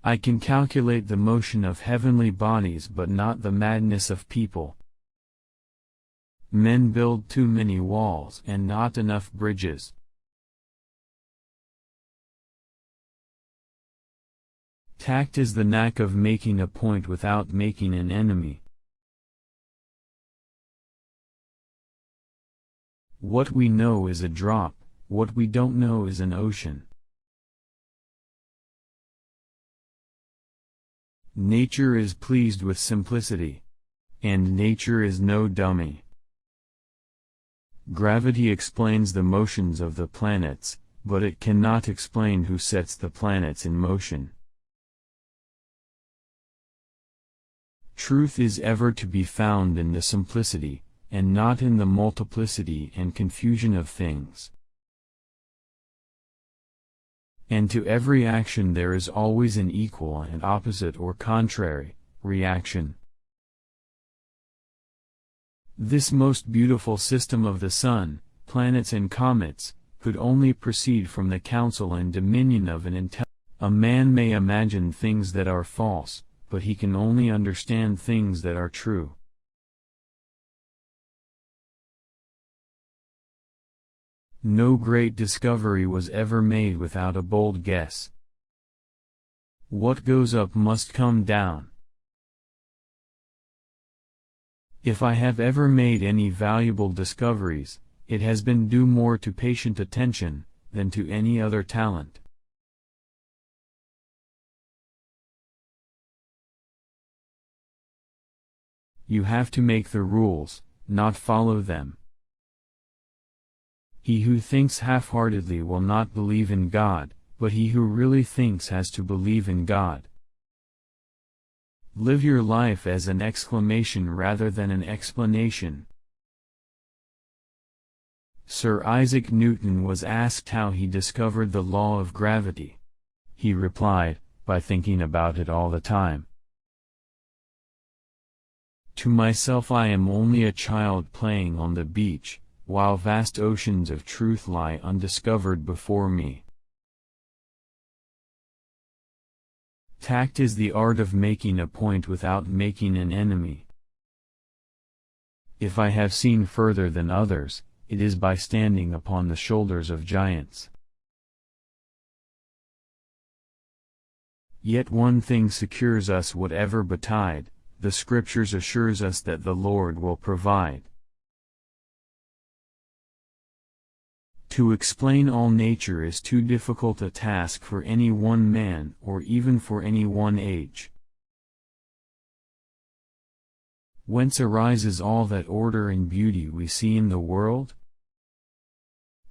I can calculate the motion of heavenly bodies but not the madness of people. Men build too many walls and not enough bridges. Tact is the knack of making a point without making an enemy. What we know is a drop, what we don't know is an ocean. Nature is pleased with simplicity. And nature is no dummy. Gravity explains the motions of the planets, but it cannot explain who sets the planets in motion. Truth is ever to be found in the simplicity, and not in the multiplicity and confusion of things. And to every action there is always an equal and opposite or contrary reaction. This most beautiful system of the sun, planets and comets, could only proceed from the counsel and dominion of an intelligence. A man may imagine things that are false, but he can only understand things that are true. No great discovery was ever made without a bold guess. What goes up must come down. If I have ever made any valuable discoveries, it has been due more to patient attention than to any other talent. You have to make the rules, not follow them. He who thinks half-heartedly will not believe in God, but he who really thinks has to believe in God. Live your life as an exclamation rather than an explanation. Sir Isaac Newton was asked how he discovered the law of gravity. He replied, by thinking about it all the time. To myself I am only a child playing on the beach, while vast oceans of truth lie undiscovered before me. Tact is the art of making a point without making an enemy. If I have seen further than others, it is by standing upon the shoulders of giants. Yet one thing secures us whatever betide, the Scriptures assures us that the Lord will provide. To explain all nature is too difficult a task for any one man or even for any one age. Whence arises all that order and beauty we see in the world?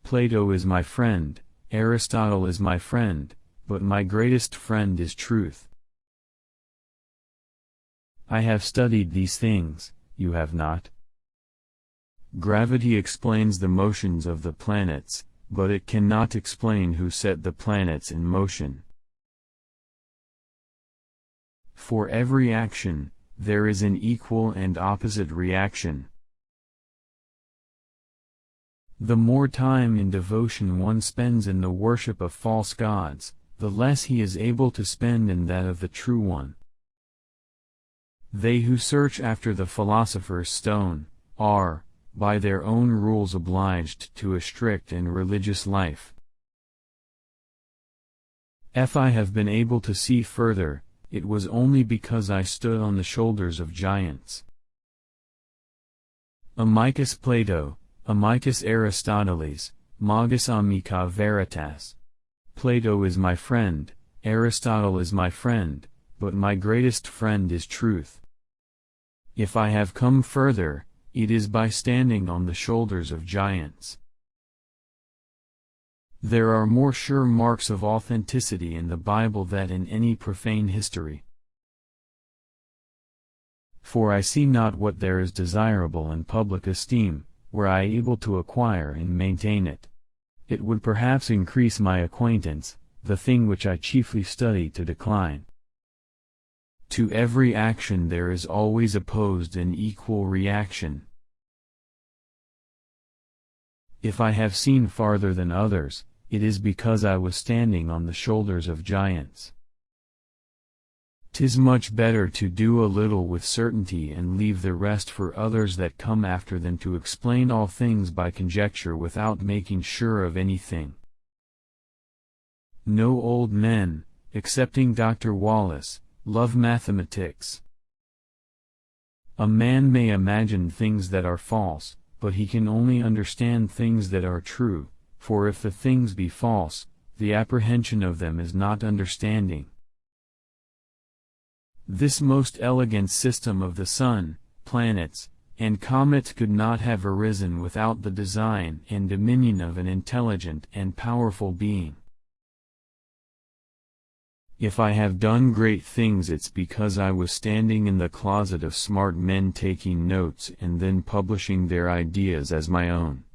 Plato is my friend, Aristotle is my friend, but my greatest friend is truth. I have studied these things, you have not. Gravity explains the motions of the planets, but it cannot explain who set the planets in motion. For every action, there is an equal and opposite reaction. The more time in devotion one spends in the worship of false gods, the less he is able to spend in that of the true one. They who search after the philosopher's stone, are, by their own rules obliged to a strict and religious life. If I have been able to see further, it was only because I stood on the shoulders of giants. Amicus Plato, amicus Aristoteles, magis amica veritas. Plato is my friend, Aristotle is my friend, but my greatest friend is truth. If I have come further, it is by standing on the shoulders of giants. There are more sure marks of authenticity in the Bible than in any profane history. For I see not what there is desirable in public esteem, were I able to acquire and maintain it. It would perhaps increase my acquaintance, the thing which I chiefly study to decline. To every action there is always opposed an equal reaction. If I have seen farther than others, it is because I was standing on the shoulders of giants. 'Tis much better to do a little with certainty and leave the rest for others that come after than to explain all things by conjecture without making sure of anything. No old men, excepting Dr. Wallace, love mathematics. A man may imagine things that are false, but he can only understand things that are true, for if the things be false, the apprehension of them is not understanding. This most elegant system of the sun, planets, and comets could not have arisen without the design and dominion of an intelligent and powerful being. If I have done great things, it's because I was standing in the closet of smart men taking notes and then publishing their ideas as my own.